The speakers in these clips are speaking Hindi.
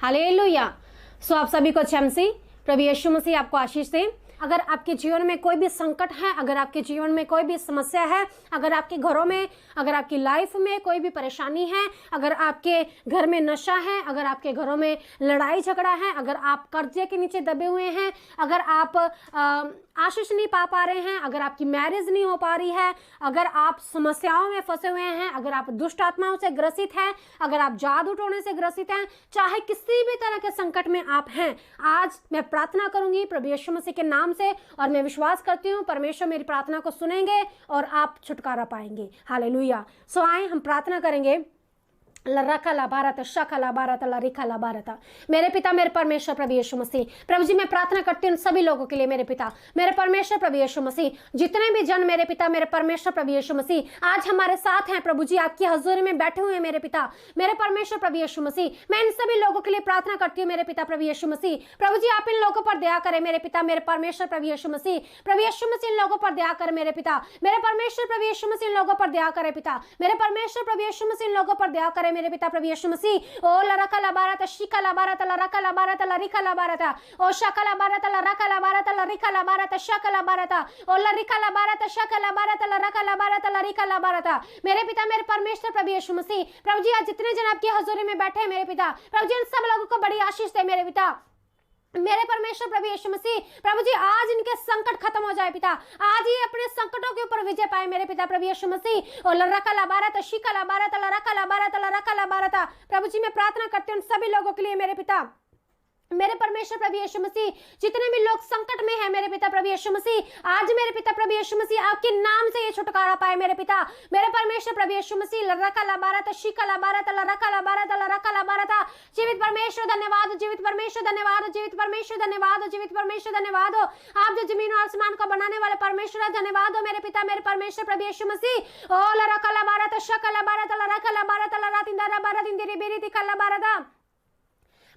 हालेलुया। सो आप सभी को अच्छी मसीह प्रभु यीशु मसीह आपको आशीष दे। अगर आपके जीवन में कोई भी संकट है, अगर आपके जीवन में कोई भी समस्या है, अगर आपके घरों में, अगर आपकी लाइफ में कोई भी परेशानी है, अगर आपके घर में नशा है, अगर आपके घरों में लड़ाई झगड़ा है, अगर आप कर्जे के नीचे दबे हुए हैं, अगर आप आशीष नहीं पा रहे हैं, अगर आपकी मैरिज नहीं हो पा रही है, अगर आप समस्याओं में फंसे हुए हैं, अगर आप दुष्ट आत्माओं से ग्रसित हैं, अगर आप जादू टोने से ग्रसित हैं, चाहे किसी भी तरह के संकट में आप हैं, आज मैं प्रार्थना करूंगी प्रभु यीशु मसीह के नाम से, और मैं विश्वास करती हूँ परमेश्वर मेरी प्रार्थना को सुनेंगे और आप छुटकारा पाएंगे। हालेलुया। सो आए हम प्रार्थना करेंगे। लरका ला भारत शका ला भारत लरिका ला भारत। मेरे पिता मेरे परमेश्वर प्रभु यीशु मसीह, प्रभु जी मैं प्रार्थना करती हूँ सभी लोगों के लिए। मेरे पिता मेरे परमेश्वर प्रभु यीशु मसीह, जितने भी जन मेरे पिता मेरे परमेश्वर प्रभु यीशु मसीह आज हमारे साथ हैं प्रभु जी, आपकी हजूरी में बैठे हुए हैं मेरे पिता मेरे परमेश्वर प्रभु यीशु मसीह, मैं इन सभी लोगों के लिए प्रार्थना करती हूँ मेरे पिता प्रभु यीशु मसीह। प्रभु जी आप इन लोगों पर दया करें मेरे पिता मेरे परमेश्वर प्रभु यीशु मसीह, प्रभु यीशु मसीह इन लोगों पर दया करें मेरे पिता मेरे परमेश्वर प्रभु यीशु मसीह, इन लोगों पर दया करें पिता मेरे परमेश्वर प्रभु यीशु मसीह, इन लोगों पर दया करें मेरे पिता प्रभु यीशु मसीह। ओ लरका ला भारत शिका ला भारत लरका ला भारत लरिका ला भारत, ओ शका ला भारत लरका ला भारत लरिका ला भारत शका ला भारत, ओ लरिका ला भारत शका ला भारत लरका ला भारत लरिका ला भारत। मेरे पिता मेरे परमेश्वर प्रभु यीशु मसीह, प्रभु जी आज जितने जन आपकी हजूरी में बैठे हैं मेरे पिता, प्रभु जी इन सब लोगों को बड़ी आशीष दे मेरे पिता मेरे परमेश्वर प्रभु यीशु मसीह। प्रभु जी आज इनके संकट खत्म हो जाए पिता, आज ही अपने संकटों के ऊपर विजय पाए मेरे पिता प्रभु यीशु मसीह। और लरका ला भारत शिका ला भारत लरका ला भारत लरका ला भारत। प्रभु जी मैं प्रार्थना करती हूँ सभी लोगों के लिए मेरे पिता मेरे परमेश्वर प्रभु यीशु मसीह, जितने भी लोग संकट में हैं मेरे पिता प्रभु यीशु मसीह, आज मेरे पिता प्रभु यीशु मसीह आपके नाम से ये छुटकारा पाए मेरे पिता मेरे परमेश्वर प्रभु यीशु मसीह। लरका ला भारत शिका ला भारत लरका ला भारत लरका ला भारत। जीवित परमेश्वर धन्यवाद, जीवित परमेश्वर धन्यवाद, जीवित परमेश्वर धन्यवाद, जीवित परमेश्वर धन्यवाद। आप जो जमीन और आसमान को बनाने वाले परमेश्वर धन्यवाद हो मेरे पिता मेरे परमेश्वर प्रभु यीशु मसीह। ओ लरका ला भारत शका ला भारत लरका ला भारत लरातिंदा भारत इंदिरी बेरी दिखला भारत।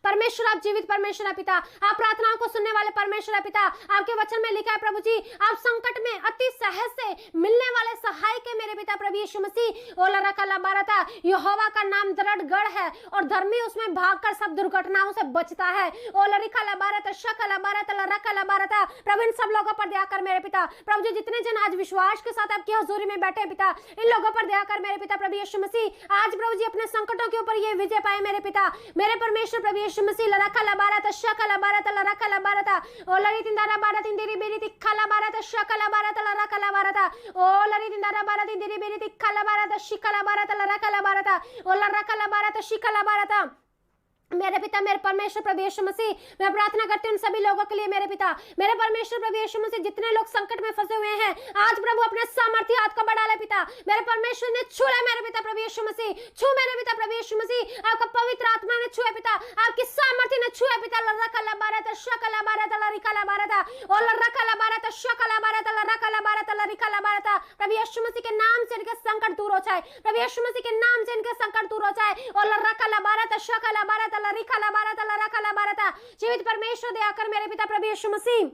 परमेश्वर आप जीवित परमेश्वर है पिता, आप प्रार्थनाओं को सुनने वाले परमेश्वर है पिता। आपके वचन में लिखा है प्रभु जी आप संकट में अति सहज से मिलने वाले सहायक है मेरे पिता प्रभु यीशु मसीह। ओ लरका ला भारत, यहोवा का नाम दृढ़ गढ़ है और धर्मी उसमें भागकर सब दुर्घटनाओं से बचता है। ओ लरिका ला भारत शका ला भारत लरका ला भारत। प्रभु इन सब लोगों पर दया कर मेरे पिता, प्रभु जी जितने जन आज विश्वास के साथ आपकी हजूरी में बैठे पिता, इन लोगों पर दया कर मेरे पिता प्रभु यीशु मसीह। आज प्रभु जी अपने संकटों के ऊपर ये विजय पाए मेरे पिता मेरे परमेश्वर प्रभु यीशु मसीह। लरका ला भारत शका ला भारत लरका ला भारत, ओ लरी तिंदारा भारत इंदिरी बेरी तिखा ला भारत शका ला भारत लरका ला भारत, ओ लरी तिंदारा भारत इंदिरी बेरी तिखा ला भारत शिका ला भारत लरका ला भारत, ओ लरका ला भारत शिका ला भारत। मेरे पिता मेरे परमेश्वर प्रभु यीशु मसीह, मैं प्रार्थना करती हूँ उन सभी लोगों के लिए मेरे पिता मेरे परमेश्वर प्रभु यीशु मसीह, जितने लोग संकट में फंसे हुए हैं आज प्रभु अपने सामर्थ्य हाथ को बढ़ा ले पिता मेरे परमेश्वर ने छू ले मेरे पिता प्रभु यीशु मसीह, छू मेरे पिता प्रभु यीशु मसीह, आपका पवित्र आत्मा ने छुए पिता, आपकी सामर्थ्य ने छुए पिता। लरका ला भारत शका ला भारत लरिका ला भारत, ओ लरका ला भारत शका ला भारत लरका ला भारत लरिका ला भारत। प्रभु यीशु मसीह के नाम से इनके संकट दूर हो जाए, प्रभु यीशु मसीह के नाम से इनके संकट दूर हो जाए। ओ लरका ला भारत शका ला भारत लरिका ला भारत लरका ला भारत। जीवित परमेश्वर दया कर मेरे पिता प्रभु यीशु मसीह।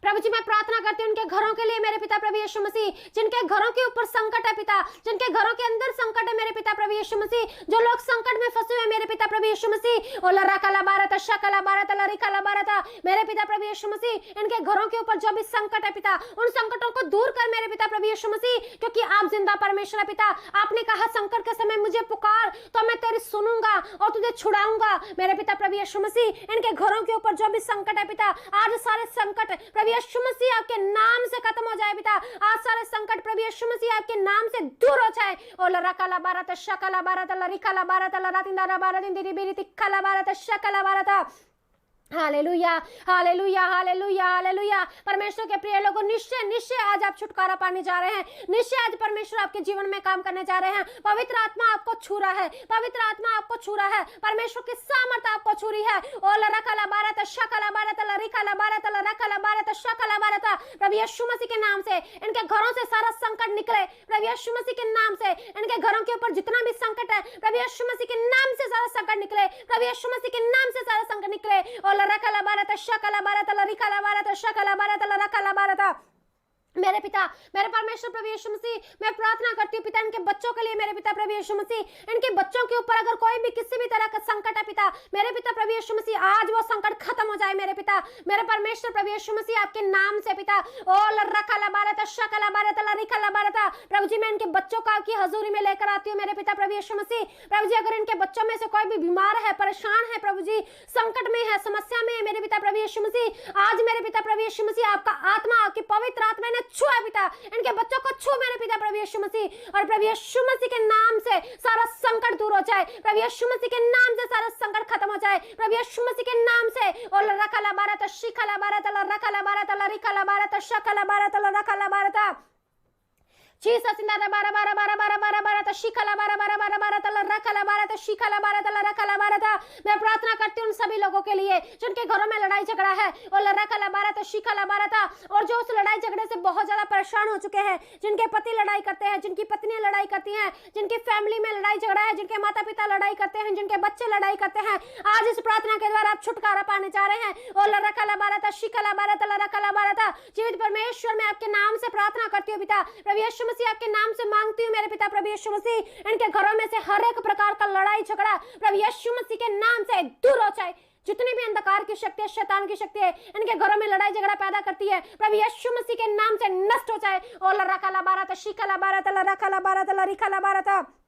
प्रभु जी मैं प्रार्थना करती हूँ उनके घरों के लिए मेरे पिता प्रभु यीशु मसीह, जिनके घरों के ऊपर संकट है पिता, जिनके घरों के अंदर संकट है मेरे पिता प्रभु यीशु मसीह, जो लोग संकट में फंसे हुए मेरे पिता प्रभु यीशु मसीह। ओ लरका ला भारत शका ला भारत लरिका ला भारत। मेरे पिता प्रभु यीशु मसीह इनके घरों के ऊपर जो भी संकट है पिता, उन संकटों को दूर कर मेरे पिता प्रभु यीशु मसीह, क्योंकि आप जिंदा परमेश्वर है पिता। आपने कहा संकट के समय मुझे पुकार तो मैं तेरी सुनूंगा और तुझे छुड़ाऊंगा मेरे पिता प्रभु यीशु मसीह। इनके घरों के ऊपर जो भी संकट है पिता, आज सारे संकट प्रभु यीशु मसीह आपके नाम से खत्म हो जाए पिता, आज सारे संकट प्रभु यीशु मसीह आपके नाम से दूर हो जाए। ओ लरका ला भारत शका ला भारत लरिका ला भारत लरातिंदा भारत इंदिरी बेरी तिखा ला भारत शका ला भारत। Hallelujah hallelujah hallelujah hallelujah. परमेश्वर के प्रिय लोगों, निश्चय निश्चय आज आप छुटकारा पाने जा रहे हैं, निश्चय आज परमेश्वर आपके जीवन में काम करने जा रहे हैं। पवित्र आत्मा आपको छू रहा है, पवित्र आत्मा आपको छू रहा है, परमेश्वर की सामर्थ आपको छू रही है। ओ लरका ला भारत शका ला भारत लरिका ला भारत लरका ला भारत शका ला भारत। प्रभु यीशु मसीह के नाम से इनके घरों से सारा संकट निकले, प्रभु यीशु मसीह के नाम से इनके घरों के ऊपर जितना भी संकट है प्रभु यीशु मसीह के नाम से सारा संकट निकले, प्रभु यीशु मसीह के नाम से सारा संकट निकले। ओ लरका ला भारत शका ला भारत लरिका ला भारत शका ला भारत लरका ला भारत। मेरे पिता, मेरे परमेश्वर प्रभु यीशु मसीह, मैं प्रार्थना करती हूँ पिता इनके बच्चों के लिए, मेरे पिता प्रभु यीशु मसीह, इनके बच्चों के ऊपर अगर कोई भी किसी भी तरह का संकट है पिता, मेरे पिता प्रभु यीशु मसीह, आज वो संकट खत्म हो जाए मेरे पिता, मेरे परमेश्वर प्रभु यीशु मसीह, आपके नाम से पिता। ओ लरकला बारता शकला बारता लरिकला बारता, प्रभु जी मैं इनके बच्चों का आपकी हजूरी में लेकर आती हूँ मेरे पिता प्रभु यीशु मसीह। प्रभु जी अगर इनके बच्चों में से कोई भी बीमार है, परेशान है, प्रभु जी संकट में है, समस्या में है, मेरे पिता प्रभु यीशु मसीह, आज मेरे पिता प्रभु यीशु मसीह, आपका आत्मा, आपकी पवित्र आत्मा ने छुआ पिता, इनके बच्चों को छू मेरे पिता प्रभु यीशु मसीह, और प्रभु यीशु मसीह के नाम से सारा संकट दूर हो जाए, प्रभु यीशु मसीह के नाम से सारा संकट खत्म हो जाए, प्रभु यीशु मसीह के नाम से। और रखला बारत शिखला बारत रखला बारत लरिकला बारत शकला बारत रखला बारत Jesus in the bara bara bara bara bara bara शिखला bara bara bara bara तला रखला bara शिखला bara तला रखला bara था। मैं प्रार्थना करती हूँ उन सभी लोगों के लिए जिनके घरों में लड़ाई झगड़ा है, और रखला bara शिखला bara था, और जो उस लड़ाई झगड़े से बहुत ज्यादा परेशान हो चुके हैं, जिनके पति लड़ाई करते हैं, जिनकी पत्नियां लड़ाई करती हैं, जिनकी फैमिली में लड़ाई झगड़ा है, जिनके माता पिता लड़ाई करते हैं, जिनके बच्चे लड़ाई करते हैं, आज इस प्रार्थना के द्वारा आप छुटकारा पाने जा रहे हैं। और रखला bara शिखला bara तला रखला bara था। जीवित परमेश्वर मैं आपके नाम से प्रार्थना करती हूँ पिता प्रभु यीशु मसीह, आपके नाम से मांगती हूँ मेरे पिता प्रभु यीशु मसीह, इनके घरों में से हर एक प्रकार का लड़ाई झगड़ा प्रभु यीशु मसीह के नाम से दूर हो जाए। जितनी भी अंधकार की शक्ति है, शैतान की शक्ति है, इनके घरों में लड़ाई झगड़ा पैदा करती है, प्रभु यीशु मसीह के नाम से नष्ट हो जाए। और रखला बारत शिखला बारत रखला बारत रिखला बारत।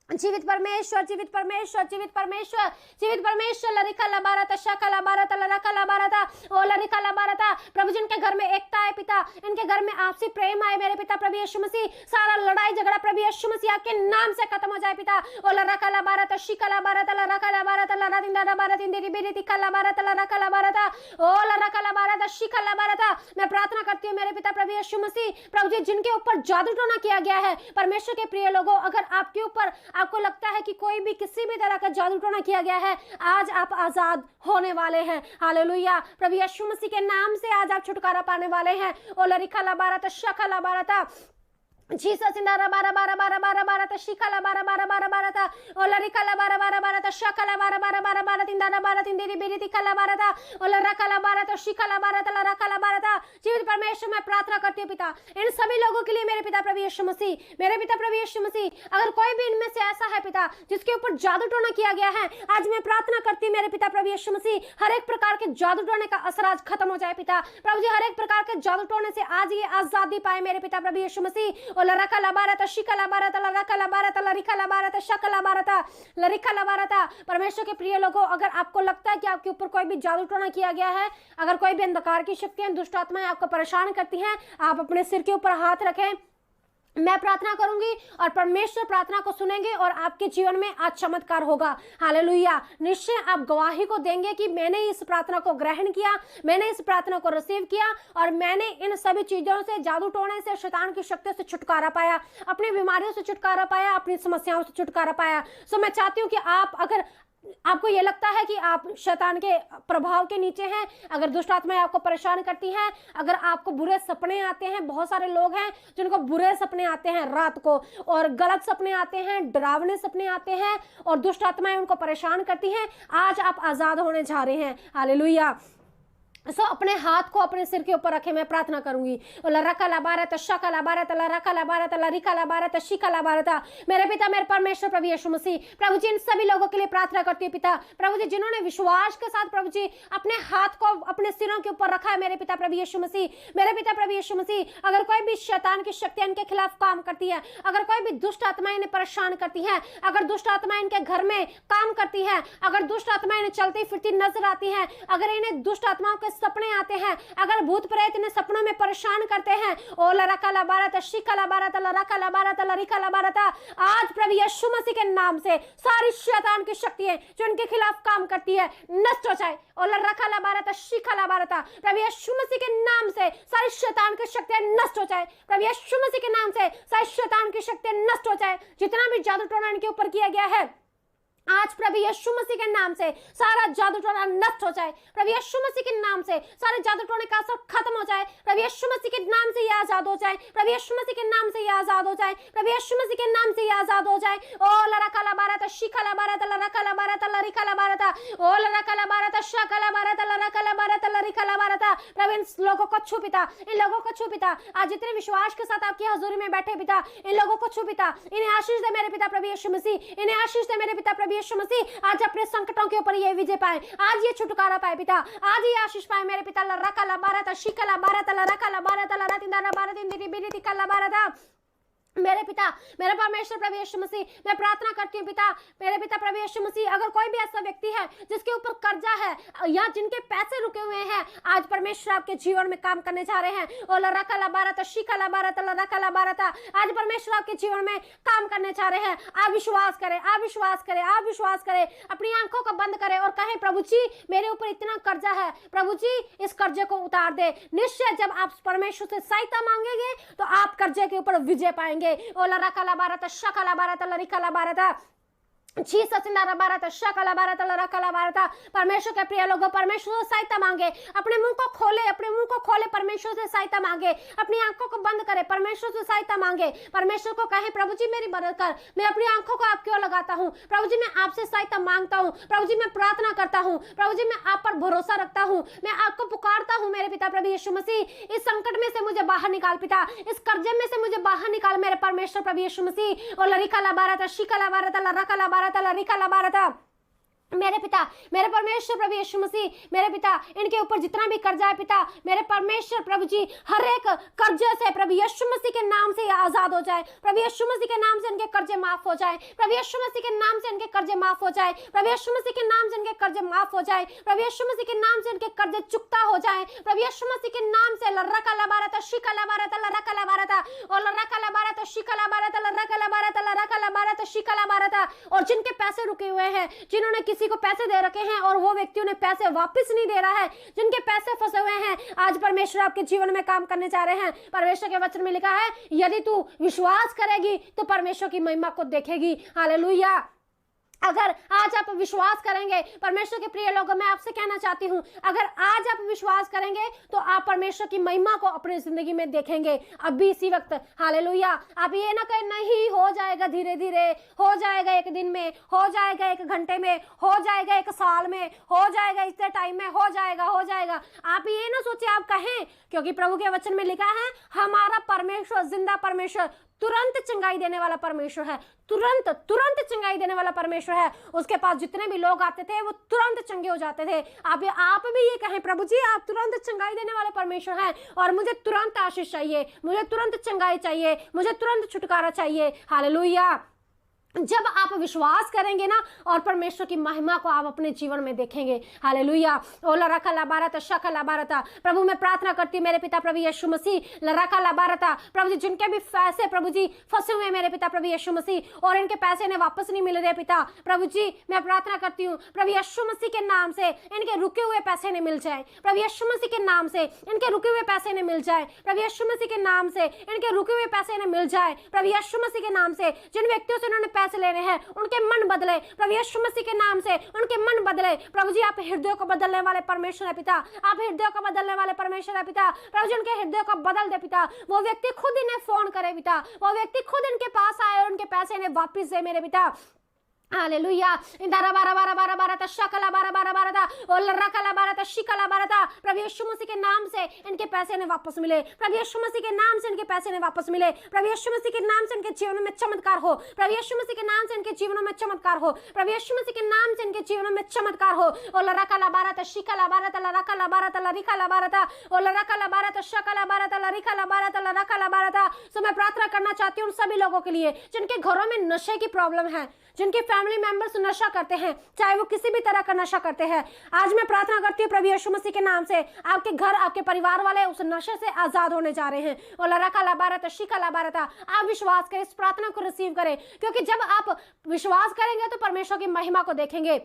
जीवित परमेश्वर, जीवित परमेश्वर, जीवित परमेश्वर, जीवित परमेश्वर, लरिकला बारत शकला बारत लरकला बारत ओ लरिकला बारत। प्रभु जिनके घर में एकता है पिता, इनके घर में आपसी प्रेम आए मेरे पिता प्रभु यीशु मसीह, सारा लड़ाई झगड़ा प्रभु यीशु मसीह के नाम से खत्म हो जाए पिता। ओ लरकला बारत शिकला बारत लरकला बारत लरदिंदा बारत इंदी बिरिति कला बारत लरकला बारत ओ लरकला बारत शिकला बारत। मैं प्रार्थना करती हूँ मेरे पिता प्रभु यीशु मसीह, प्रभु जी जिनके ऊपर जादू टोना किया गया है, परमेश्वर के प्रिय लोगों, अगर आपके ऊपर आपको लगता है कि कोई भी किसी भी तरह का जादू टोना किया गया है, आज आप आजाद होने वाले हैं। हालेलुया। प्रभु यीशु मसीह के नाम से आज आप छुटकारा पाने वाले हैं। ओ लरिकला बारत शकला बारत जीसस इन बारा बारा बारा बारा बारा शिखला बारा बारा बारा बारा ओ लरिकला बारा बारा बारा शकला बारा बारा बारा बारा तीन दाना बारा तीन देरी बेरी तिकला बारा ओ लरकला बारा शिखला बारा लरकला बारा। जीवित परमेश्वर मैं प्रार्थना करती हूँ पिता इन सभी लोगों के लिए मेरे पिता प्रभु यीशु मसीह, मेरे पिता प्रभु यीशु मसीह, अगर कोई भी इनमें से ऐसा है पिता जिसके ऊपर जादू टोना किया गया है, आज मैं प्रार्थना करती हूँ मेरे पिता प्रभु यीशु मसीह, हर एक प्रकार के जादू टोने का असर आज खत्म हो जाए पिता प्रभु जी, हर एक प्रकार के जादू टोने से आज ये आजादी पाए मेरे पिता प्रभु यीशु मसीह। और लरकला बारत शिखला बारत लरकला बारत लरिकला बारत शकला बारत लरिकला बारत। परमेश्वर के प्रिय लोगों, अगर आपको लगता है कि आपके ऊपर कोई भी जादू टोना किया गया है, अगर कोई भी अंधकार की शक्तियां, दुष्ट आत्माएं आपको परेशान करती हैं, आप अपने सिर के ऊपर हाथ रखें, मैं प्रार्थना करूंगी और परमेश्वर प्रार्थना को सुनेंगे और आपके जीवन में आज चमत्कार होगा। हालेलुया। निश्चय आप गवाही को देंगे कि मैंने इस प्रार्थना को ग्रहण किया, मैंने इस प्रार्थना को रिसीव किया और मैंने इन सभी चीजों से, जादू टोने से, शैतान की शक्ति से छुटकारा पाया, अपनी बीमारियों से छुटकारा पाया, अपनी समस्याओं से छुटकारा पाया। सो मैं चाहती हूँ कि आप, अगर आपको ये लगता है कि आप शैतान के प्रभाव के नीचे हैं, अगर दुष्ट आत्माएं आपको परेशान करती हैं, अगर आपको बुरे सपने आते हैं, बहुत सारे लोग हैं जिनको बुरे सपने आते हैं रात को, और गलत सपने आते हैं, डरावने सपने आते हैं, और दुष्ट आत्माएं उनको परेशान करती हैं, आज आप आजाद होने जा रहे हैं। हालेलुया। सो अपने हाथ को अपने सिर के ऊपर रखे, मैं प्रार्थना करूंगी। लरकला बारत शकला बारत लरकला बारत लरिकला बारत शिखला बारत। मेरे पिता, मेरे परमेश्वर प्रभु यीशु मसीह, प्रभु जी इन सभी लोगों के लिए प्रार्थना करती हूँ पिता प्रभु जी, जिन्होंने विश्वास के साथ प्रभु जी अपने हाथ को अपने सिरों के ऊपर रखा है मेरे पिता प्रभु यीशु मसीह, मेरे पिता प्रभु यीशु मसीह, अगर कोई भी शैतान की शक्ति इनके खिलाफ काम करती है, अगर कोई भी दुष्ट आत्मा इन्हें परेशान करती है, अगर दुष्ट आत्मा इनके घर में काम करती है, अगर दुष्ट आत्मा इन्हें चलती फिरती नजर आती है, अगर इन्हें दुष्ट आत्माओं के सपने आते हैं, अगर भूत प्रेत इन्हें सपनों में परेशान करते हैं, ओ लरकला बारत शिखला बारत लरकला बारत लरिकला बारत, आज प्रभु यीशु मसीह के नाम से सारी शैतान की शक्तियां जो इनके खिलाफ काम करती है नष्ट हो जाए। ओ लरकला बारत शिखला बारत, प्रभु यीशु मसीह के नाम से सारी शैतान की शक्तियां नष्ट हो जाए, प्रभु यीशु मसीह के नाम से सारी शैतान की शक्तियां नष्ट हो जाए। जितना भी जादू टोना इनके ऊपर किया गया है, आज प्रभु यीशु मसीह के नाम से सारा जादू टोना नष्ट हो जाए। प्रभु यीशु मसीह के नाम से सारे जादू टोने का असर खत्म हो जाए। प्रभु यीशु मसीह के नाम से ये आजाद हो जाए। प्रभु यीशु मसीह के नाम से ये आजाद हो जाए। प्रभु यीशु मसीह के नाम से ये आजाद हो जाए। ओ लरकला बारत शिखला बारत लरकला बारत लरिकला बारत ओ लरकला बारत शकला बारत लरकला बारत लरिकला बारत। प्रभु इन लोगों को छू पिता, इन लोगों को छू पिता। आज जितने विश्वास के साथ आपकी हजूरी में बैठे पिता, इन लोगों को छू पिता। इन्हें आशीष दे मेरे पिता प्रभु यीशु मसीह, इन्हें आशीष दे मेरे पिता प्रभु यीशु मसीह। आज अपने संकटों के ऊपर ये विजय पाए, आज ये छुटकारा पाए पिता, आज ये आशीष पाए मेरे पिता। लरकला बारत शिखला बारत लरकला बारत लरतिंदा बारत इंदिरी बिरिति कला बारत। मेरे पिता, मेरे परमेश्वर प्रभु यीशु मसीह, मैं प्रार्थना करती हूँ पिता, मेरे पिता प्रभु यीशु मसीह, अगर कोई भी ऐसा व्यक्ति है जिसके ऊपर कर्जा है या जिनके पैसे रुके हुए हैं, आज परमेश्वर आपके जीवन में काम करने जा रहे हैं। ओ लरकला बारत शिखला बारत लरकला बारत, आज परमेश्वर आपके जीवन में काम करने जा रहे हैं। आप विश्वास करें, आप विश्वास करें, आप विश्वास करें, अपनी आंखों को बंद करें और कहें प्रभु जी मेरे ऊपर इतना कर्जा है, प्रभु जी इस कर्जे को उतार दे। निश्चय जब आप परमेश्वर से सहायता मांगेंगे तो आप कर्जे के ऊपर विजय पाएंगे। ओला रकला बारत शकला बारत लरिकला बारत परमेश्वर के प्रिय लोगों, परमेश्वर से सहायता मांगे, अपने मुंह को खोले, अपने मुंह को खोले, परमेश्वर से सहायता मांगे, अपनी आंखों को बंद करे, परमेश्वर से सहायता मांगे, परमेश्वर को कहे प्रभु जी मेरी मदद कर, मैं अपनी आंखों को आपकी ओर लगाता हूँ, प्रभु जी मैं आपसे सहायता मांगता हूँ, प्रभु जी मैं प्रार्थना करता हूँ, प्रभु जी मैं आप पर भरोसा रखता हूँ, मैं आपको पुकारता हूँ मेरे पिता प्रभु यीशु मसीह। इस संकट में से मुझे बाहर निकाल पिता, इस कर्जे में से मुझे बाहर निकाल मेरे परमेश्वर प्रभु यीशु मसीह। और लरिकला बारत शिकला बारत लरकला बारत लरिकला बारत। मेरे पिता, मेरे परमेश्वर प्रभु यीशु मसीह, मेरे पिता इनके ऊपर जितना भी कर्जा है पिता, मेरे परमेश्वर प्रभु जी हर एक कर्जे से प्रभु यीशु मसीह के नाम से आजाद हो जाए, प्रभु यीशु मसीह के नाम से इनके कर्जे माफ हो जाए, प्रभु यीशु मसीह के नाम से इनके कर्जे माफ हो जाए, प्रभु यीशु मसीह के नाम से इनके कर्जे माफ हो जाए, प्रभु यीशु मसीह के नाम से इनके कर्जे चुकता हो जाए, प्रभु यीशु मसीह के नाम से लरकला बारत शिकला बारत लरकला बारत और लरकला बारत शिकला बारत लरकला बारत लरकला बारत शिकला बारत। और जिनके पैसे रुके हुए हैं, जिन्होंने किसी को पैसे दे रखे हैं और वो व्यक्ति उन्हें पैसे वापस नहीं दे रहा है, जिनके पैसे फंसे हुए हैं, आज परमेश्वर आपके जीवन में काम करने जा रहे हैं। परमेश्वर के वचन में लिखा है यदि तू विश्वास करेगी तो परमेश्वर की महिमा को देखेगी। हालेलुया। अगर आज आप विश्वास करेंगे, परमेश्वर के प्रिय लोगों, मैं आपसे कहना चाहती हूं, अगर आज आप विश्वास करेंगे तो आप परमेश्वर की महिमा को अपनी जिंदगी में देखेंगे अभी इसी वक्त। हालेलुया। आप ये ना कहें नहीं हो जाएगा, धीरे धीरे हो जाएगा, एक दिन में हो जाएगा, एक घंटे में हो जाएगा, एक साल में हो जाएगा, इतने टाइम में हो जाएगा, हो जाएगा। आप ये ना सोचिए, आप कहें, क्योंकि प्रभु के वचन में लिखा है हमारा परमेश्वर जिंदा परमेश्वर, तुरंत चंगाई देने वाला परमेश्वर है, तुरंत तुरंत चंगाई देने वाला परमेश्वर है। उसके पास जितने भी लोग आते थे वो तुरंत चंगे हो जाते थे। आप भी ये कहें प्रभु जी आप तुरंत चंगाई देने वाले परमेश्वर हैं और मुझे तुरंत आशीष चाहिए, मुझे तुरंत चंगाई चाहिए, मुझे तुरंत छुटकारा चाहिए। हालेलुया। जब आप विश्वास करेंगे ना और परमेश्वर की महिमा को आप अपने जीवन में देखेंगे। हालेलुया। ओ लरकला बारत शकला बारत। प्रभु मैं प्रार्थना करती हूँ मेरे पिता प्रभु यीशु मसीह, लरकला बारत, प्रभु जी जिनके भी पैसे प्रभु जी फंसे हुए मेरे पिता प्रभु यीशु मसीह और इनके पैसे ने वापस नहीं मिल रहे पिता, प्रभु जी मैं प्रार्थना करती हूँ प्रभु यीशु मसीह के नाम से इनके रुके हुए पैसे ने मिल जाए, प्रभु यीशु मसीह के नाम से इनके रुके हुए पैसे ने मिल जाए, प्रभु यीशु मसीह के नाम से इनके रुके हुए पैसे ने मिल जाए, प्रभु यीशु मसीह के नाम से जिन व्यक्तियों से उन्होंने पैसे लेने हैं उनके मन बदले, प्रभु यीशु मसीह के नाम से उनके मन बदले। प्रभु जी आप हृदय को बदलने वाले परमेश्वर है पिता, आप हृदय को बदलने वाले परमेश्वर है पिता। प्रभु जी उनके हृदय को बदल दे पिता, वो व्यक्ति खुद इन्हें फोन करे पिता, वो व्यक्ति खुद इनके पास आए और उनके पैसे इन्हें वापिस दे मेरे पिता। हालेलुया। इंदारा बारा बारा बारा बारा तशकला बारा बारा बारा ता और लरकला बारा तशिकला बारा ता। प्रभु यीशु मसीह के नाम से इनके पैसे ने वापस मिले, प्रभु यीशु मसीह के नाम से इनके पैसे ने वापस मिले, प्रभु यीशु मसीह के नाम से इनके जीवन में चमत्कार हो, प्रभु यीशु मसीह के नाम से इनके जीवन में चमत्कार हो, प्रभु यीशु मसीह के नाम से इनके जीवन में चमत्कार हो। और लरकला बारा तशिकला बारा ता लरकला बारा ता लरिकला बारा ता और लरकला बारा तशकला बारा ता लरिकला बारा ता लरकला बारा ता। सो मैं प्रार्थना करना चाहती हूँ उन सभी लोगों के लिए जिनके घरों में नशे की प्रॉब्लम है, जिनके फैमिली मेंबर्स नशा करते हैं, चाहे वो किसी भी तरह का नशा करते हैं। आज मैं प्रार्थना करती हूँ प्रभु यीशु मसीह के नाम से आपके घर, आपके परिवार वाले उस नशे से आजाद होने जा रहे हैं। और लरकला बारत शिकला बारत, आप विश्वास करें, इस प्रार्थना को रिसीव करें, क्योंकि जब आप विश्वास करेंगे तो परमेश्वर की महिमा को देखेंगे।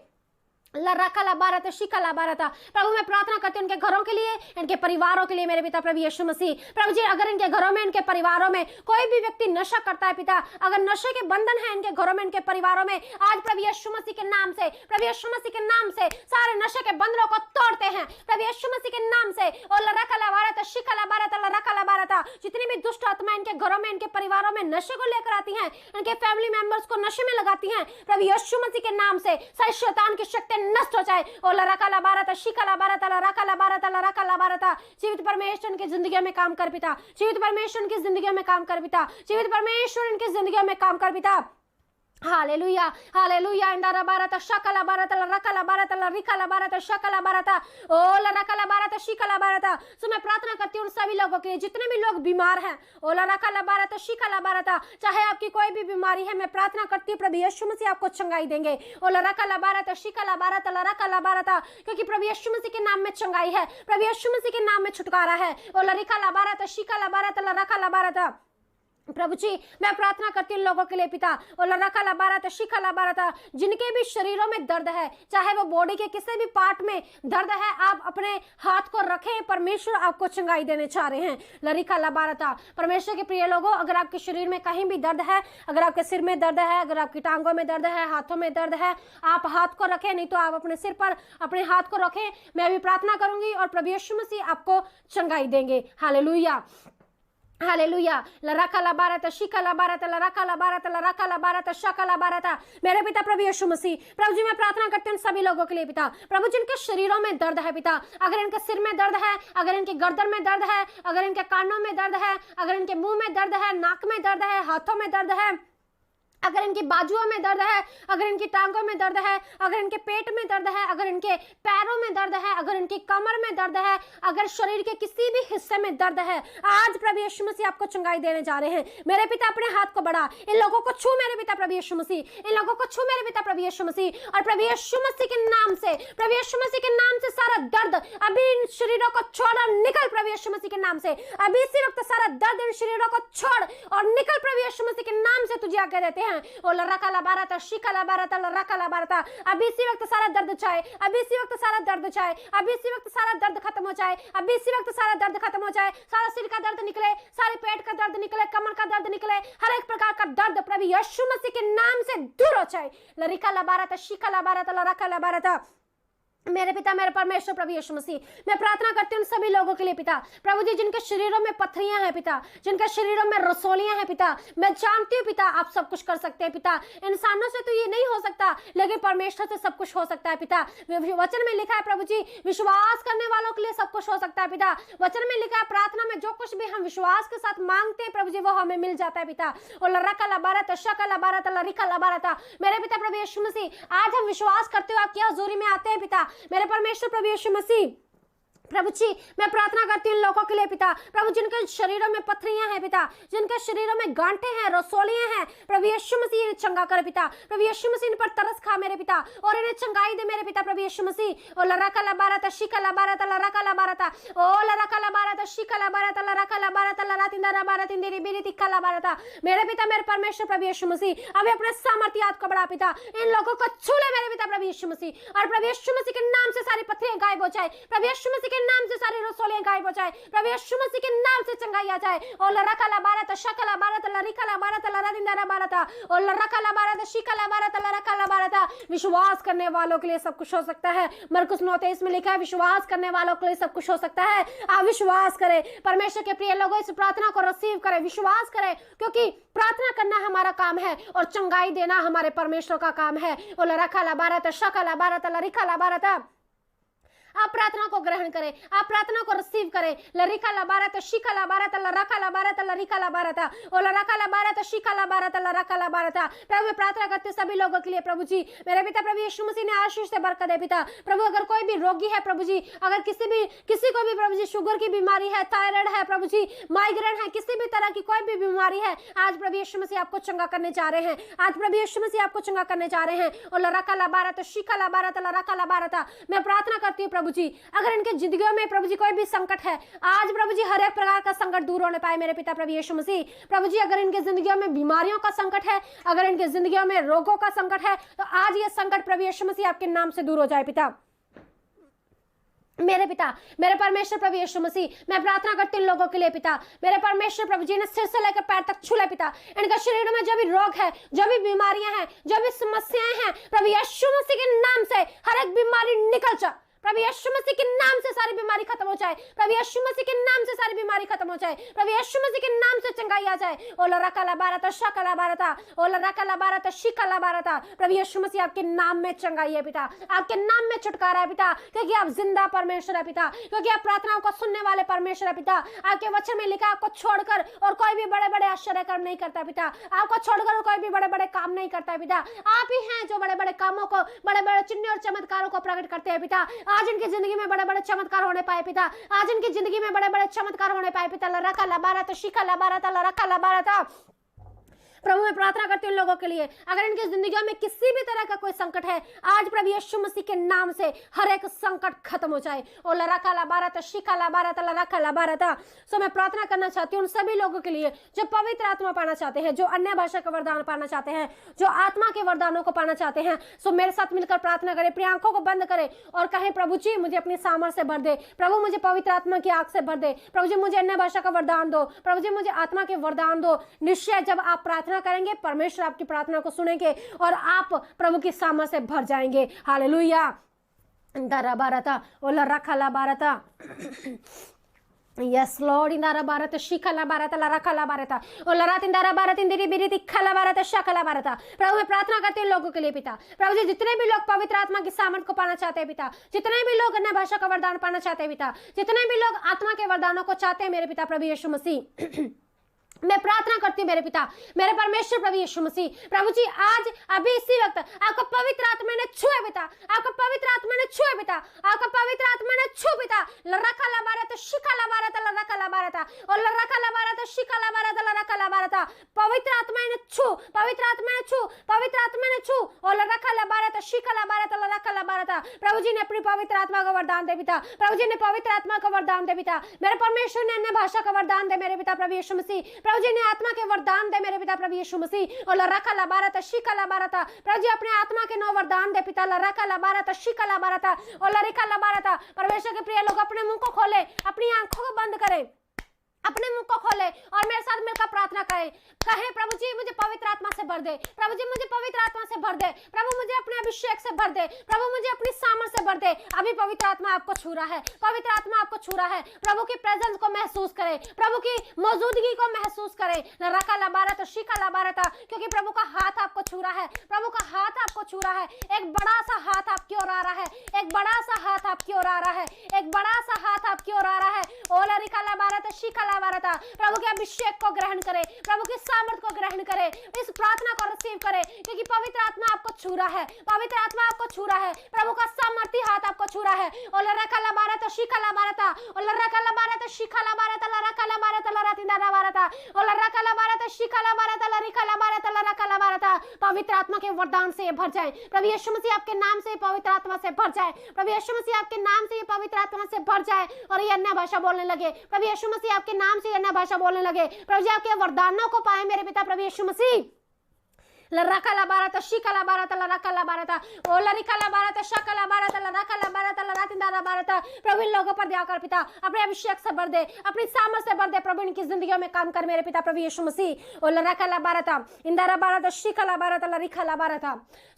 लरकला बारत शिकला बारत। प्रभु मैं प्रार्थना करती हूँ इनके घरों के लिए, इनके परिवारों के लिए मेरे पिता प्रभु यीशु मसीह। प्रभु जी अगर इनके घरों में, इनके परिवारों में कोई भी व्यक्ति नशा करता है पिता, अगर नशे के बंधन है इनके घरों में, इनके परिवारों में, आज प्रभु यीशु मसीह के नाम से, प्रभु यीशु मसीह के नाम से सारे नशे के बंधनों को तोड़ते हैं प्रभु यीशु मसीह के नाम से। और लरकला बारत शिकला बारत लरकला बारत। जितनी भी दुष्ट आत्मा इनके घरों में, इनके परिवारों में नशे को लेकर आती हैं, इनके फैमिली मेंबर्स को नशे में लगाती हैं, प्रभु यीशु मसीह के नाम से सारी शैतान की शक्ति नष्ट हो जाए। ओ लरकला बारत शिकला बारत लरकला बारत लरकला बारत। जीवित परमेश्वर इनकी जिंदगी में काम कर पिता, जीवित परमेश्वर इनकी जिंदगी में काम कर पिता, जीवित परमेश्वर इनकी जिंदगी में काम कर पिता। Hallelujah hallelujah. इंदारा बारत शकला बारत लरकला बारत लरिकला बारत शकला बारत। ओ लरकला बारत शिकला बारत। सो मैं प्रार्थना करती हूँ सभी लोगों के लिए जितने भी लोग बीमार हैं, ओ लरकला बारत शिकला बारत। चाहे आपकी कोई भी बीमारी है, मैं प्रार्थना करती हूँ प्रभु यीशु मसीह आपको चंगाई देंगे। ओ लरकला बारत शिकला बारत लरकला बारत। क्योंकि प्रभु यीशु मसीह के नाम में चंगाई है, प्रभु यीशु मसीह के नाम में छुटकारा है। ओ लरिकला बारत शिकला बारत लरकला बारत। प्रभु जी मैं प्रार्थना करती हूँ लोगों के लिए पिता, और लरकला बारत शिकला बारत। जिनके भी शरीरों में दर्द है, चाहे वो बॉडी के किसी भी पार्ट में दर्द है, आप अपने हाथ को रखें, परमेश्वर आपको चंगाई देने चाह रहे हैं। लरिकला बारत। परमेश्वर के प्रिय लोगों, अगर आपके शरीर में कहीं भी दर्द है, अगर आपके सिर में दर्द है, अगर आपकी टांगों में दर्द है, हाथों में दर्द है, आप हाथ को रखें, नहीं तो आप अपने सिर पर अपने हाथ को रखें। मैं अभी प्रार्थना करूंगी और प्रभु यीशु मसीह आपको चंगाई देंगे। Hallelujah hallelujah. लरकला बारत शिकला बारत लरकला बारत लरकला बारत शकला बारत। मेरे पिता प्रभु यीशु मसीह, प्रभु जी मैं प्रार्थना करती हूँ सभी लोगों के लिए पिता, प्रभु जिनके शरीरों में दर्द है पिता, अगर इनके सिर में दर्द है, अगर इनके गर्दन में दर्द है, अगर इनके कानों में दर्द है, अगर इनके मुंह में दर्द है, नाक में दर्द है, हाथों में दर्द है, अगर इनकी बाजुओं में दर्द है, अगर इनकी टांगों में दर्द है, अगर इनके पेट में दर्द है, अगर इनके पैरों में दर्द है, अगर इनकी कमर में दर्द है, अगर शरीर के किसी भी हिस्से में दर्द है, आज प्रभु यीशु मसीह आपको चंगाई देने जा रहे हैं। मेरे पिता अपने हाथ को बढ़ा, इन लोगों को छू मेरे पिता प्रभु यीशु मसीह, इन लोगों को छू मेरे पिता प्रभु यीशु मसीह। और प्रभु यीशु मसीह के नाम से, प्रभु यीशु मसीह के नाम से सारा दर्द अभी इन शरीरों को छोड़ और निकल प्रभु यीशु मसीह के नाम से। अभी इसी वक्त सारा दर्द इन शरीरों को छोड़ और निकल प्रभु यीशु मसीह के नाम से तुझे आज्ञा देते हैं। ओ लरकला बारत शिकला बारत लरकला बारत। अभी इसी वक्त सारा दर्द जाए, अभी इसी वक्त सारा दर्द जाए, अभी इसी वक्त सारा दर्द खत्म हो जाए, अभी इसी वक्त सारा दर्द खत्म हो जाए। सारा सिर का दर्द निकले, सारे पेट का दर्द निकले, कमर का दर्द निकले, हर एक प्रकार का दर्द प्रभु यीशु मसीह के नाम से दूर हो जाए। लरिकला बारत शिकला बारत लरकला बारत। मेरे पिता मेरे परमेश्वर प्रभु यीशु मसीह, मैं प्रार्थना करती हूँ सभी लोगों के लिए पिता, प्रभु जी जिनके शरीरों में पथरियां हैं पिता, जिनके शरीरों में रसोलियां हैं पिता, मैं जानती हूँ पिता आप सब कुछ कर सकते हैं पिता। इंसानों से तो ये नहीं हो सकता, लेकिन परमेश्वर से सब कुछ हो सकता है पिता। वचन में लिखा है प्रभु जी, विश्वास करने वालों के लिए सब कुछ हो सकता है पिता। वचन में लिखा है प्रार्थना में जो कुछ भी हम विश्वास के साथ मांगते हैं प्रभु जी, वो हमें मिल जाता है पिता। और लरकला बारत शकला बारत लरिकला बारत। मेरे पिता प्रभु यीशु मसीह, आज हम विश्वास करते हुए आपकी हजूरी में आते हैं पिता। मेरे परमेश्वर प्रभु यीशु मसीह, प्रभु जी मैं प्रार्थना करती हूँ लोगों के लिए पिता, प्रभु जिनके शरीरों में पथरियां हैं पिता, जिनके शरीरों में गांठें हैं, रसोलियां हैं, प्रभु यीशु मसीह इन्हें चंगा कर पिता। प्रभु यीशु मसीह इन पर तरस खा मेरे पिता और इन्हें चंगाई दे मेरे पिता प्रभु यीशु मसीह। ओ लरकला बारत शिकला बारत लरकला बारत। ओ लरकला बारत शिकला बारत लरकला बारत लरातिंदरा बारत इंदिरी बिरी तिक्कला बारत। मेरे पिता मेरे परमेश्वर प्रभु यीशु मसीह, अभी अपने सामर्थ्य हाथ को बढ़ा पिता, इन लोगों को छू ले मेरे पिता प्रभु यीशु मसीह। और प्रभु यीशु मसीह के नाम से सारी पथरियां गायब हो जाए, प्रभु यीशु मसीह के नाम से सारी रसोलियां गायब हो जाए, प्रभु यीशु मसीह के नाम से चंगाई आ जाए। ओ लरकला बारत शकला बारत लरिकला बारत लरातिंदरा बारत। ओ लरकला बारत शिकला बारत लरकला बारत। विश्वास करने वालों के लिए सब कुछ हो सकता है। मरकुस 9:23 में लिखा है विश्वास करने वालों के लिए सब कुछ हो सकता है। आप विश्वास करें, परमेश्वर के प्रिय लोगों इस प्रार्थना को रिसीव करें, विश्वास करें, क्योंकि प्रार्थना करना हमारा काम है और चंगाई देना हमारे परमेश्वर का काम है। ओ लरकला बारत शकला बारत लरिकला बारत। आप प्रार्थना को ग्रहण करें, आप प्रार्थना को रिसीव करें। लरिकला बारत शिकला बारत लरकला बारत लरिकला बारत। ओ लरकला बारत शिकला बारत लरकला बारत। प्रभु प्रार्थना करते सभी लोगों के लिए प्रभु जी, मेरे पिता प्रभु यीशु मसीह ने आशीष से बरकत दे पिता। प्रभु अगर कोई भी रोगी है प्रभु जी, अगर किसी को भी प्रभु जी शुगर की बीमारी है, थायराइड है प्रभु जी, माइग्रेन है, किसी भी तरह की कोई भी बीमारी है, आज प्रभु यीशु मसीह आपको चंगा करने जा रहे हैं। आज प्रभु यीशु मसीह आपको चंगा करने जा रहे हैं। और लरकला बारत शिकला बारत लरकला बारत। मैं प्रार्थना करती हूँ प्रभु जी, अगर इनके जिंदगियों में प्रभु जी कोई भी संकट है, आज प्रभु जी हर एक प्रकार का संकट दूर होने पाए मेरे पिता प्रभु यीशु मसीह। प्रभु जी अगर इनके जिंदगियों में बीमारियों का संकट है, अगर इनके जिंदगियों में रोगों का संकट है, तो आज ये संकट प्रभु यीशु मसीह आपके नाम से दूर हो जाए पिता। मेरे पिता, मेरे परमेश्वर प्रभु यीशु मसीह, मैं प्रार्थना करती हूँ इन लोगों के लिए पिता। मेरे परमेश्वर प्रभु जी ने सिर से लेकर पैर तक छू ले पिता। इनके शरीर में जो भी रोग है, जो भी बीमारियां हैं, जो भी समस्याएं हैं, प्रभु यीशु मसीह के नाम से हर एक बीमारी निकल जा। प्रभु यीशु मसीह के नाम से सारी बीमारी खत्म हो जाए। प्रभु यीशु मसीह के नाम से सारी बीमारी खत्म हो जाए। प्रभु यीशु मसीह के नाम से चंगाई आ जाए। ओला रकाला बारता शकला बारता, ओला रकाला बारता शिकला बारता। प्रभु यीशु मसीह आपके नाम में चंगाई है पिता, आपके नाम में छुटकारा है पिता, क्योंकि आप जिंदा परमेश्वर है पिता, क्योंकि आप प्रार्थनाओं को सुनने वाले परमेश्वर है पिता। आपके वचन में लिखा आपको छोड़कर और कोई भी बड़े बड़े आश्चर्य कर्म नहीं करता पिता, आपको छोड़कर कोई भी बड़े बड़े काम नहीं करता पिता। आप ही हैं जो बड़े बड़े कामों को, बड़े बड़े चिन्ह और चमत्कारों को प्रकट करते हैं पिता। आज इनकी जिंदगी में बड़े बड़े चमत्कार होने पाए पिता, आज इनकी जिंदगी में बड़े बड़े चमत्कार होने पाए पिता। लरका लबारा तो शिका लबारा था, लरका लबारा था। प्रभु मैं प्रार्थना करती हूँ लोगों के लिए, अगर इनकी जिंदगियों में किसी भी तरह का कोई संकट है, आज प्रभु यीशु मसीह के नाम से हर एक संकट खत्म हो जाए। ओ लरका लबारा था, शिका लबारा था, लरका लबारा था। सो मैं प्रार्थना करना चाहती हूँ उन सभी लोगों के लिए जो पवित्र आत्मा पाना चाहते हैं, जो अन्य भाषा का वरदान पाना चाहते हैं, जो आत्मा के वरदानों को पाना चाहते हैं। सो मेरे साथ मिलकर प्रार्थना करें, अपनी आंखों को बंद करें और कहें प्रभु जी मुझे अपनी सामर्थ से भर दे, प्रभु मुझे पवित्र आत्मा की आग से भर दे, प्रभु जी मुझे अन्य भाषा का वरदान दो, प्रभु जी मुझे आत्मा के वरदान दो। निश्चय जब आप प्रार्थना करेंगे परमेश्वर आपकी प्रार्थना को सुनेंगे और आप प्रभु की सामर्थ से भर जाएंगे। हालेलुया। दरा बारता ओला रखला बारता, यस लॉर्ड। इंदारा बारत शिखला बारत लरखला बारत और लरात इंदारा बारत इंदिरी बिरिति खला बारत शकला बारत। प्रभु मैं प्रार्थना करती हूँ लोगों के लिए पिता। प्रभु जी जितने भी लोग पवित्र आत्मा की सामर्थ को पाना चाहते हैं पिता, जितने भी लोग अन्य भाषा का वरदान पाना चाहते हैं पिता, जितने भी लोग आत्मा के वरदानों को चाहते हैं मेरे पिता प्रभु यीशु मसीह, मैं प्रार्थना करती हूँ मेरे पिता, मेरे परमेश्वर प्रभु यीशु मसीह। प्रभु जी आज अभी इसी वक्त आपका पवित्र आत्मा ने छुए पिता, आपका पवित्र आत्मा ने छुए पिता, आपका पवित्र आत्मा ने छू पिता। लरका लबारत शिका लबारत लरका लबारत और लरका लबारत शिका लबारत लरका लबारत। पवित्र आत्मा ने छू, पवित्र आत्मा ने छू, पवित्र आत्मा ने छू और लरका लबारत शिका लबारत लरका लबारत। प्रभु जी ने अपनी पवित्र आत्मा का वरदान दे पिता, प्रभु जी ने पवित्र आत्मा का वरदान दे पिता। मेरे परमेश्वर ने अन्य भाषा का वरदान दे मेरे पिता प्रभु यीशु मसीह। प्रभु जी ने आत्मा के वरदान दे मेरे पिता प्रभु यीशु मसीह। और लरका लबारत शिका लबारत। प्रभु जी अपने आत्मा के नौ वरदान दे पिता। लरका लबारत शिका लबारत और लरिका लबारत। परमेश्वर के प्रिय लोग अपने मुंह को खोले, अपनी आंखों को बंद करें, अपने मुंह को खोले और मेरे साथ मिलकर प्रार्थना करें। कहे प्रभु जी मुझे पवित्र आत्मा से भर दे, प्रभु जी मुझे पवित्र आत्मा से भर दे, प्रभु मुझे अपने अभिषेक से भर दे, प्रभु मुझे अपनी सामर्थ से भर दे। अभी पवित्र आत्मा आपको छू रहा है, पवित्र आत्मा आपको छू रहा है। प्रभु की प्रेजेंस को महसूस करें, प्रभु की मौजूदगी को महसूस करें। लरका लबारत शिका लबारत, क्योंकि प्रभु का हाथ आपको छू रहा है, प्रभु का हाथ आपको छू रहा है। एक बड़ा सा हाथ आपकी ओर आ रहा है, एक बड़ा सा हाथ आपकी ओर आ रहा है, एक बड़ा सा हाथ आपकी ओर आ रहा है। ओ लरिका लबारत शिका लबारत। प्रभु के अभिषेक को ग्रहण करें, प्रभु की सामर्थ को ग्रहण करें, इस प्रार्थना को रिसीव करें, क्योंकि पवित्र आत्मा आपको छू रहा है, पवित्र आत्मा आपको छू रहा है। प्रभु का सामर्थी हाथ आपको छू रहा है। और लरका लबारत शिका लबारत और लरका लबारत शिका लबारत लरका लबारत लरतिंदा लबारत और लरका लबारत शिका लबारत लरिका लबारत लरका लबारत। पवित्र आत्मा के वरदान से भर जाए प्रभु यीशु मसीह, आपके नाम से पवित्र आत्मा से भर जाए प्रभु यीशु मसीह, आपके नाम से पवित्र आत्मा से भर जाए और ये अन्य भाषा बोलने लगे प्रभु यीशु मसीह, आपके नाम से अन्य भाषा बोलने लगे। प्रभु जी आपके वरदानों को पाए मेरे पिता प्रभु यीशु मसीह। लरका लबारत शिका लबारत लरका लबारत ओ लरिका लबारत शका लबारत लरका लबारत लरतिंदा लबारत। प्रभु इन लोगों पर दया कर पिता, अपने अभिषेक से भर दे, अपनी सामर्थ से भर दे। प्रभु इनकी जिंदगियों में काम कर मेरे पिता प्रभु यीशु मसीह। ओ लरका लबारत इंदा लबारत शिका लबारत लरिका लबारत।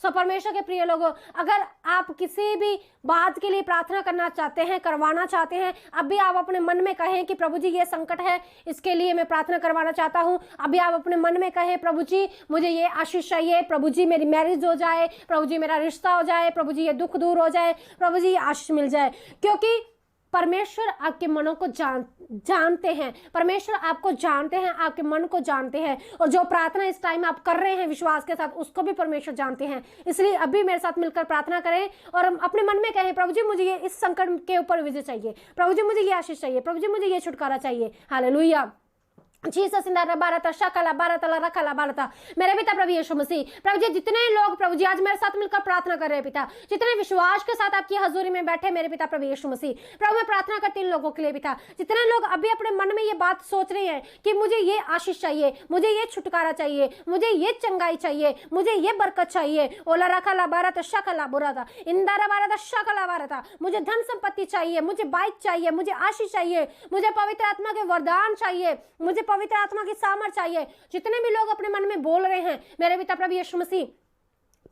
सो परमेश्वर के प्रिय लोगों, अगर आप किसी भी बात के लिए प्रार्थना करना चाहते हैं, करवाना चाहते हैं, अभी आप अपने मन में कहें कि प्रभु जी ये संकट है, इसके लिए मैं प्रार्थना करवाना चाहता हूँ। अभी आप अपने मन में कहें प्रभु जी मुझे ये आशीष चाहिए, प्रभु जी मेरी मैरिज हो जाए, प्रभु जी मेरा रिश्ता हो जाए, प्रभु जी ये दुख दूर हो जाए, प्रभु जी ये आशीष मिल जाए। क्योंकि परमेश्वर आपके मनों को जानते हैं, परमेश्वर आपको जानते हैं, आपके मन को जानते हैं। और जो प्रार्थना इस टाइम आप कर रहे हैं विश्वास के साथ, उसको भी परमेश्वर जानते हैं। इसलिए अभी मेरे साथ मिलकर प्रार्थना करें और हम अपने मन में कहें प्रभु जी मुझे ये इस संकट के ऊपर विजय चाहिए, प्रभु जी मुझे ये आशीष चाहिए, प्रभु जी मुझे ये छुटकारा चाहिए। हालेलुया। जीसस इंदारा भारत शकला भारत रखला भारत। मेरे पिता प्रभु यीशु मसीह, प्रभु जी जितने लोग प्रभु जी आज मेरे साथ मिलकर प्रार्थना कर रहे हैं पिता, जितने विश्वास के साथ आपकी हजूरी में बैठे मेरे पिता प्रभु यीशु मसीह, प्रभु मैं प्रार्थना करती हूँ लोगों के लिए पिता, जितने लोग अभी अपने मन में ये बात सोच रहे हैं कि मुझे ये आशीष चाहिए, मुझे ये छुटकारा चाहिए, मुझे ये चंगाई चाहिए, मुझे ये बरकत चाहिए, ओला रखला भारत शकला बुराता इंदारा भारत शकला भारत, मुझे धन संपत्ति चाहिए, मुझे बाइक चाहिए, मुझे आशीष चाहिए, मुझे पवित्र आत्मा के वरदान चाहिए, मुझे पवित्र आत्मा की सामर्थ चाहिए। जितने भी लोग अपने मन में बोल रहे हैं मेरे पिता प्रभु यीशु मसीह,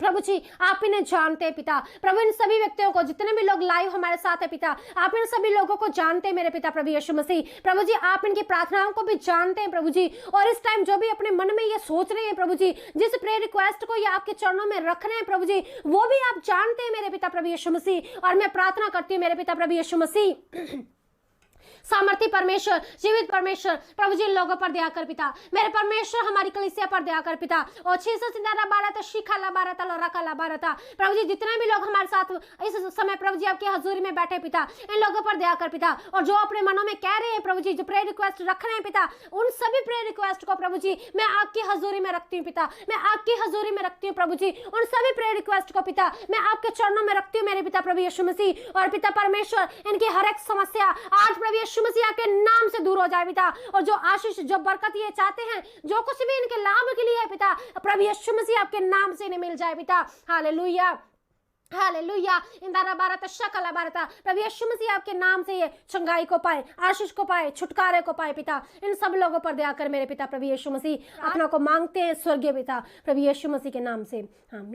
प्रभु जी आप इन्हें जानते हैं पिता, प्रभु इन सभी व्यक्तियों को, जितने भी लोग लाइव हमारे साथ है पिता, आप इन सभी लोगों को जानते हैं मेरे पिता प्रभु यीशु मसीह, प्रभु जी आप इनकी प्रार्थनाओं को भी जानते हैं प्रभु जी, और इस टाइम जो भी अपने मन में ये सोच रहे हैं प्रभु जी, जिस प्रेयर रिक्वेस्ट को ये आपके चरणों में रख रहे हैं प्रभु जी, वो भी आप जानते हैं मेरे पिता प्रभु यीशु मसीह। और मैं प्रार्थना करती हूँ मेरे पिता प्रभु यीशु मसीह, सामर्थी परमेश्वर, जीवित परमेश्वर, प्रभु जी लोगों पर दया कर पिता, मेरे परमेश्वर हमारी कलीसिया पर दया कर पिता, और शिखाला भारत रकाला भारत, प्रभु जी जितने भी लोग हमारे साथ इस समय प्रभु जी आपकी हजूरी में बैठे पिता, इन लोगों पर दया कर पिता, और जो अपने मनों में कह रहे हैं प्रभु जी, जो प्रेयर रिक्वेस्ट रख रहे हैं पिता, उन सभी प्रेयर रिक्वेस्ट को प्रभु जी मैं आपकी हजूरी में रखती हूँ पिता, मैं आपकी हजूरी में रखती हूँ प्रभु जी, उन सभी प्रेयर रिक्वेस्ट को पिता मैं आपके चरणों में रखती हूँ मेरे पिता प्रभु यीशु मसीह। और पिता परमेश्वर इनकी हर एक समस्या आज प्रभु यीशु मसीह के नाम से दूर हो जाए पिता, और जो आशीष जो बरकत ये चाहते हैं, जो कुछ भी इनके लाभ के लिए है पिता, प्रभु यीशु मसीह आपके नाम से इन्हें मिल जाए पिता। हालेलुया हालेलुया इंदारा भारत शकला भारत, प्रभु यीशु मसीह आपके नाम से ये चंगाई को पाए, आशीष को पाए, छुटकारे को पाए पिता, इन सब लोगों पर दया कर मेरे पिता प्रभु यीशु मसीह, अपना को मांगते हैं स्वर्गीय पिता प्रभु यीशु मसीह के नाम से, आमीन।